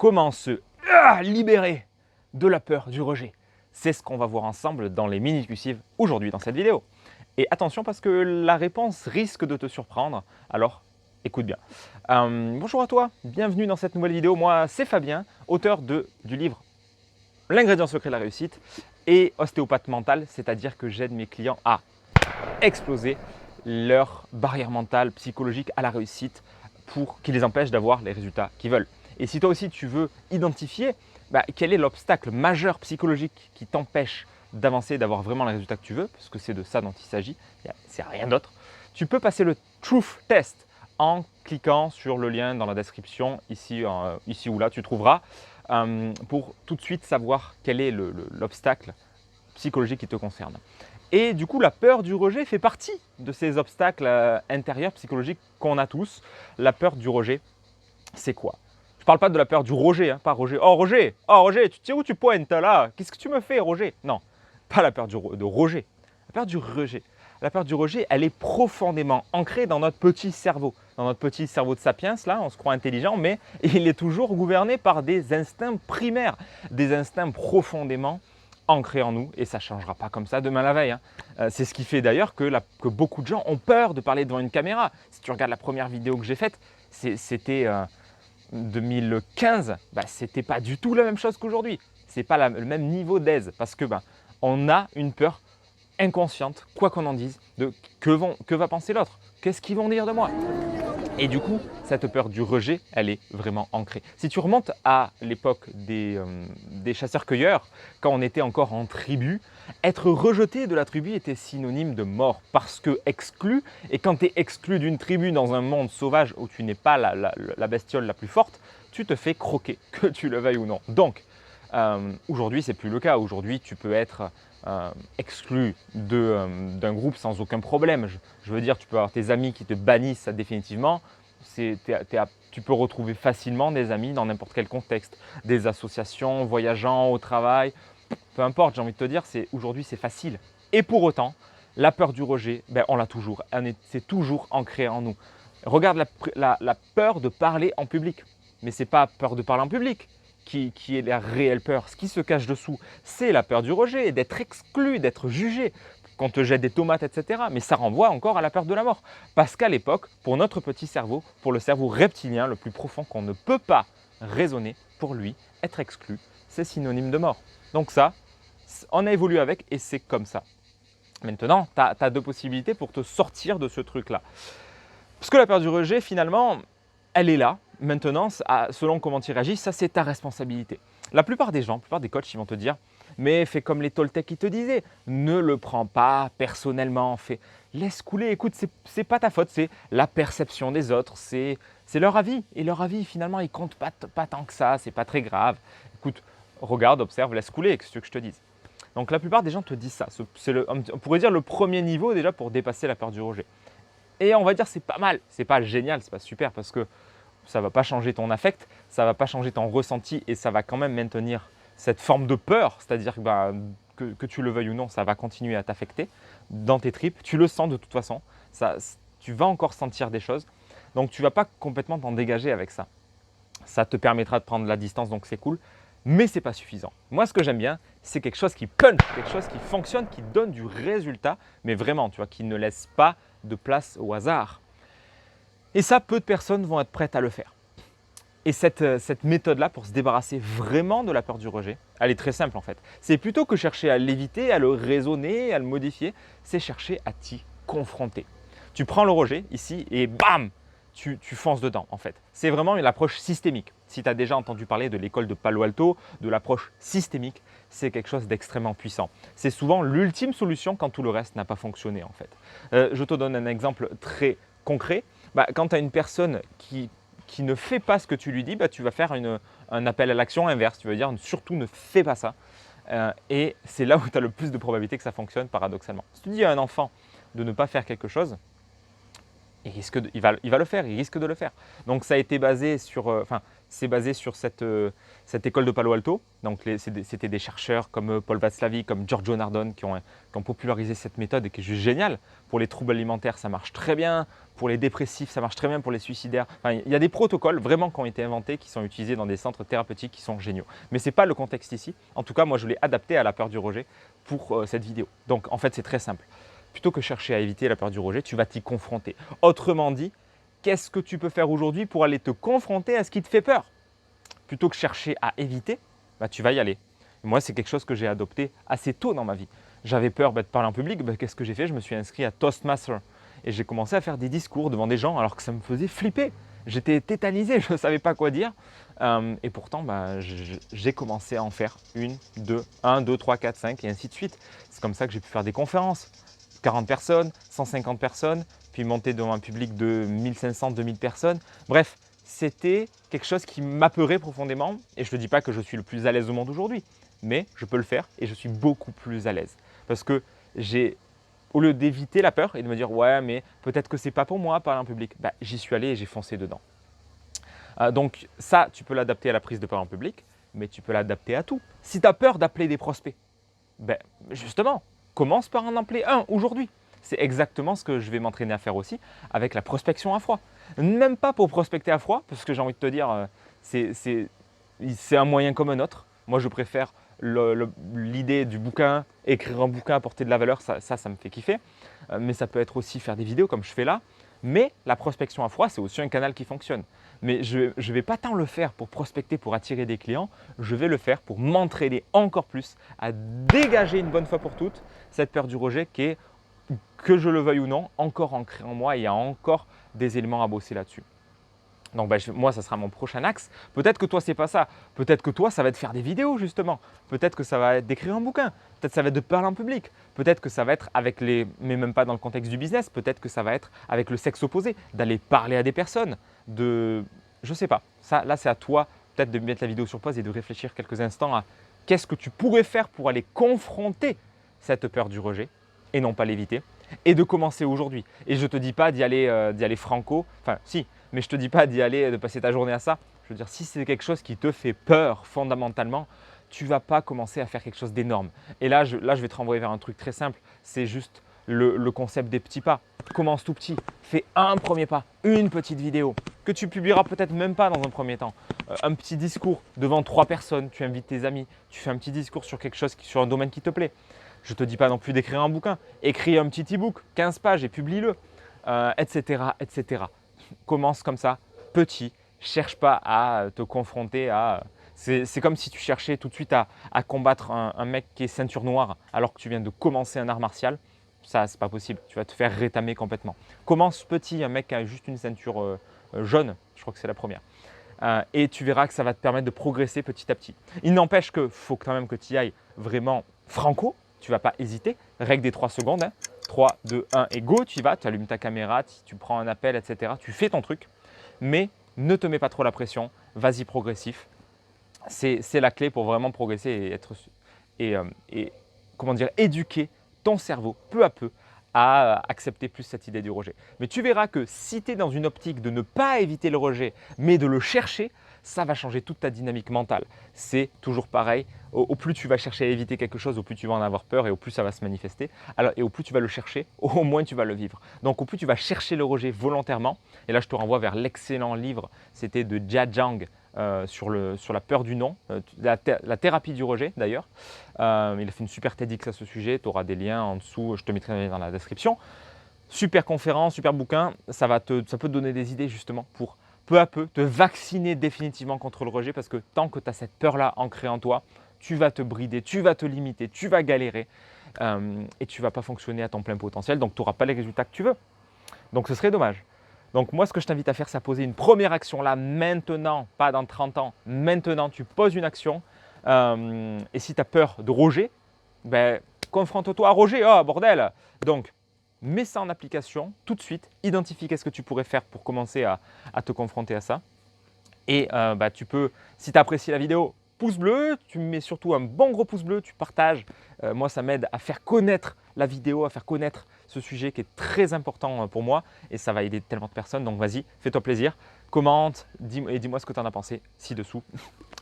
Comment se libérer de la peur du rejet? C'est ce qu'on va voir ensemble dans les minutes qui suivent aujourd'hui dans cette vidéo. Et attention parce que la réponse risque de te surprendre, alors écoute bien. Bonjour à toi, bienvenue dans cette nouvelle vidéo. Moi, c'est Fabien, auteur du livre L'ingrédient secret de la réussite et ostéopathe mental, c'est-à-dire que j'aide mes clients à exploser leur barrière mentale, psychologique à la réussite pour qui les empêche d'avoir les résultats qu'ils veulent. Et si toi aussi tu veux identifier quel est l'obstacle majeur psychologique qui t'empêche d'avancer, d'avoir vraiment les résultats que tu veux, parce que c'est de ça dont il s'agit, c'est rien d'autre, tu peux passer le Truth Test en cliquant sur le lien dans la description, ici ou là, tu trouveras, pour tout de suite savoir quel est l'obstacle psychologique qui te concerne. Et du coup, la peur du rejet fait partie de ces obstacles intérieurs psychologiques qu'on a tous. La peur du rejet, c'est quoi? Je ne parle pas de la peur du rejet, hein, pas Roger. Oh Roger, tu sais où tu pointes là? Qu'est-ce que tu me fais, Roger? Non, pas la peur de rejet. La peur du rejet. La peur du rejet, elle est profondément ancrée dans notre petit cerveau. Dans notre petit cerveau de sapiens, là, on se croit intelligent, mais il est toujours gouverné par des instincts primaires, des instincts profondément ancré en nous et ça ne changera pas comme ça demain la veille. C'est ce qui fait d'ailleurs que beaucoup de gens ont peur de parler devant une caméra. Si tu regardes la première vidéo que j'ai faite, c'était 2015, c'était pas du tout la même chose qu'aujourd'hui. Ce n'est pas le même niveau d'aise parce que on a une peur inconsciente, quoi qu'on en dise, de que va penser l'autre, qu'est-ce qu'ils vont dire de moi. Et du coup, cette peur du rejet, elle est vraiment ancrée. Si tu remontes à l'époque des chasseurs-cueilleurs, quand on était encore en tribu, être rejeté de la tribu était synonyme de mort parce que exclu. Et quand tu es exclu d'une tribu dans un monde sauvage où tu n'es pas la bestiole la plus forte, tu te fais croquer, que tu le veuilles ou non. Donc, aujourd'hui, ce n'est plus le cas. Aujourd'hui, tu peux être exclu d'un groupe sans aucun problème. Je veux dire, tu peux avoir tes amis qui te bannissent définitivement. Tu peux retrouver facilement des amis dans n'importe quel contexte, des associations, voyageant, au travail, peu importe, j'ai envie de te dire, aujourd'hui c'est facile. Et pour autant, la peur du rejet, on l'a toujours, c'est toujours ancré en nous. Regarde la peur de parler en public, mais ce n'est pas peur de parler en public qui est la réelle peur. Ce qui se cache dessous, c'est la peur du rejet, d'être exclu, d'être jugé, qu'on te jette des tomates, etc. Mais ça renvoie encore à la peur de la mort. Parce qu'à l'époque, pour notre petit cerveau, pour le cerveau reptilien le plus profond qu'on ne peut pas raisonner, pour lui, être exclu, c'est synonyme de mort. Donc ça, on a évolué avec et c'est comme ça. Maintenant, tu as deux possibilités pour te sortir de ce truc-là. Parce que la peur du rejet, finalement, elle est là. Maintenant, selon comment tu réagis, ça c'est ta responsabilité. La plupart des gens, la plupart des coachs, ils vont te dire « mais fais comme les Toltecs qui te disaient, ne le prends pas personnellement, laisse couler, écoute, c'est pas ta faute, c'est la perception des autres, c'est leur avis. Et leur avis, finalement, il compte pas tant que ça, c'est pas très grave. Écoute, regarde, observe, laisse couler, qu'est-ce que je te dise ?» Donc la plupart des gens te disent ça. On pourrait dire le premier niveau déjà pour dépasser la peur du rejet. Et on va dire c'est pas mal, c'est pas génial, c'est pas super parce que ça ne va pas changer ton affect, ça ne va pas changer ton ressenti et ça va quand même maintenir cette forme de peur, c'est-à-dire que tu le veuilles ou non, ça va continuer à t'affecter dans tes tripes, tu le sens de toute façon, tu vas encore sentir des choses, donc tu ne vas pas complètement t'en dégager avec ça. Ça te permettra de prendre la distance, donc c'est cool, mais ce n'est pas suffisant. Moi, ce que j'aime bien, c'est quelque chose qui punch, quelque chose qui fonctionne, qui donne du résultat, mais vraiment, tu vois, qui ne laisse pas de place au hasard. Et ça, peu de personnes vont être prêtes à le faire. Et cette méthode-là, pour se débarrasser vraiment de la peur du rejet, elle est très simple en fait. C'est plutôt que chercher à l'éviter, à le raisonner, à le modifier, c'est chercher à t'y confronter. Tu prends le rejet ici et bam, tu fonces dedans en fait. C'est vraiment une approche systémique. Si tu as déjà entendu parler de l'école de Palo Alto, de l'approche systémique, c'est quelque chose d'extrêmement puissant. C'est souvent l'ultime solution quand tout le reste n'a pas fonctionné en fait. Je te donne un exemple très concret. Quand tu as une personne qui ne fait pas ce que tu lui dis, tu vas faire un appel à l'action inverse. Tu vas dire surtout ne fais pas ça. Et c'est là où tu as le plus de probabilité que ça fonctionne paradoxalement. Si tu dis à un enfant de ne pas faire quelque chose, il va le faire, il risque de le faire. Donc ça a été basé sur, c'est basé sur cette école de Palo Alto. Donc, c'était des chercheurs comme Paul Václavic, comme Giorgio Nardone qui ont popularisé cette méthode et qui est juste géniale. Pour les troubles alimentaires, ça marche très bien. Pour les dépressifs, ça marche très bien. Pour les suicidaires, enfin, il y a des protocoles vraiment qui ont été inventés, qui sont utilisés dans des centres thérapeutiques qui sont géniaux. Mais ce n'est pas le contexte ici. En tout cas, moi, je l'ai adapté à la peur du rejet pour cette vidéo. Donc, en fait, c'est très simple. Plutôt que chercher à éviter la peur du rejet, tu vas t'y confronter. Autrement dit, qu'est-ce que tu peux faire aujourd'hui pour aller te confronter à ce qui te fait peur? Plutôt que chercher à éviter, bah, tu vas y aller. Moi, c'est quelque chose que j'ai adopté assez tôt dans ma vie. J'avais peur de parler en public. Qu'est-ce que j'ai fait? Je me suis inscrit à Toastmaster et j'ai commencé à faire des discours devant des gens alors que ça me faisait flipper. J'étais tétanisé, je ne savais pas quoi dire. Et pourtant, j'ai commencé à en faire 1, 2, 3, 4, 5 et ainsi de suite. C'est comme ça que j'ai pu faire des conférences. 40 personnes, 150 personnes, puis monter devant un public de 1500, 2000 personnes. Bref, c'était quelque chose qui m'apeurait profondément et je ne te dis pas que je suis le plus à l'aise au monde aujourd'hui, mais je peux le faire et je suis beaucoup plus à l'aise. Parce que au lieu d'éviter la peur et de me dire « ouais, mais peut-être que ce n'est pas pour moi parler en public », j'y suis allé et j'ai foncé dedans. Donc ça, tu peux l'adapter à la prise de parole en public, mais tu peux l'adapter à tout. Si tu as peur d'appeler des prospects, justement, commence par en appeler un aujourd'hui. C'est exactement ce que je vais m'entraîner à faire aussi avec la prospection à froid. Même pas pour prospecter à froid, parce que j'ai envie de te dire, c'est un moyen comme un autre. Moi, je préfère l'idée du bouquin, écrire un bouquin, apporter de la valeur, ça me fait kiffer. Mais ça peut être aussi faire des vidéos comme je fais là. Mais la prospection à froid, c'est aussi un canal qui fonctionne. Mais je ne vais pas tant le faire pour prospecter, pour attirer des clients. Je vais le faire pour m'entraîner encore plus à dégager une bonne fois pour toutes cette peur du rejet qui est, que je le veuille ou non, encore ancrée en moi et il y a encore des éléments à bosser là-dessus. Donc moi, ça sera mon prochain axe. Peut-être que toi, ce n'est pas ça. Peut-être que toi, ça va être faire des vidéos justement. Peut-être que ça va être d'écrire un bouquin. Peut-être que ça va être de parler en public. Peut-être que ça va être mais même pas dans le contexte du business. Peut-être que ça va être avec le sexe opposé, d'aller parler à des personnes. Je ne sais pas. Ça, là, c'est à toi peut-être de mettre la vidéo sur pause et de réfléchir quelques instants à qu'est-ce que tu pourrais faire pour aller confronter cette peur du rejet et non pas l'éviter. Et de commencer aujourd'hui. Et je ne te dis pas d'y aller franco. Enfin, si. Mais je ne te dis pas d'y aller, de passer ta journée à ça. Je veux dire, si c'est quelque chose qui te fait peur fondamentalement, tu ne vas pas commencer à faire quelque chose d'énorme. Et là, je vais te renvoyer vers un truc très simple. C'est juste le concept des petits pas. Commence tout petit. Fais un premier pas, une petite vidéo que tu publieras peut-être même pas dans un premier temps. Un petit discours devant 3 personnes. Tu invites tes amis. Tu fais un petit discours sur quelque chose, sur un domaine qui te plaît. Je ne te dis pas non plus d'écrire un bouquin. Écris un petit e-book, 15 pages et publie-le, etc., etc. Commence comme ça, petit. Cherche pas à te confronter à… C'est comme si tu cherchais tout de suite à combattre un mec qui est ceinture noire alors que tu viens de commencer un art martial. Ça, c'est pas possible. Tu vas te faire rétamer complètement. Commence petit, un mec qui a juste une ceinture jaune. Je crois que c'est la première. Et tu verras que ça va te permettre de progresser petit à petit. Il n'empêche qu'il faut quand même que tu y ailles vraiment franco. Tu ne vas pas hésiter. Règle des 3 secondes. 3, 2, 1 et go, tu y vas. Tu allumes ta caméra, tu prends un appel, etc. Tu fais ton truc. Mais ne te mets pas trop la pression. Vas-y progressif. C'est la clé pour vraiment progresser et comment dire, éduquer ton cerveau peu à peu à accepter plus cette idée du rejet. Mais tu verras que si tu es dans une optique de ne pas éviter le rejet, mais de le chercher, ça va changer toute ta dynamique mentale. C'est toujours pareil. Au plus tu vas chercher à éviter quelque chose, au plus tu vas en avoir peur et au plus ça va se manifester. Et au plus tu vas le chercher, au moins tu vas le vivre. Donc au plus tu vas chercher le rejet volontairement, et là je te renvoie vers l'excellent livre, c'était de Jia Zhang sur la peur du non, la thérapie du rejet d'ailleurs. Il a fait une super TEDx à ce sujet, tu auras des liens en dessous, je te mettrai les liens dans la description. Super conférence, super bouquin, ça peut te donner des idées justement pour peu à peu te vacciner définitivement contre le rejet parce que tant que tu as cette peur-là ancrée en toi, tu vas te brider, tu vas te limiter, tu vas galérer et tu ne vas pas fonctionner à ton plein potentiel, donc tu n'auras pas les résultats que tu veux. Donc ce serait dommage. Donc moi, ce que je t'invite à faire, c'est à poser une première action là, maintenant, pas dans 30 ans. Maintenant, tu poses une action et si tu as peur de rejet, confronte-toi à rejet, oh bordel. Donc, mets ça en application tout de suite, identifie qu'est-ce que tu pourrais faire pour commencer à te confronter à ça. Et tu peux, si tu as apprécié la vidéo, pouce bleu, tu me mets surtout un bon gros pouce bleu, tu partages. Moi, ça m'aide à faire connaître la vidéo, à faire connaître ce sujet qui est très important pour moi et ça va aider tellement de personnes. Donc vas-y, fais-toi plaisir, commente et dis-moi ce que tu en as pensé ci-dessous.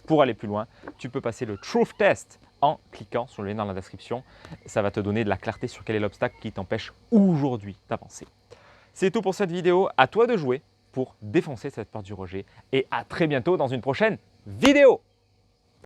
Pour aller plus loin, tu peux passer le Truth Test en cliquant sur le lien dans la description. Ça va te donner de la clarté sur quel est l'obstacle qui t'empêche aujourd'hui d'avancer. C'est tout pour cette vidéo. À toi de jouer pour défoncer cette peur du rejet et à très bientôt dans une prochaine vidéo.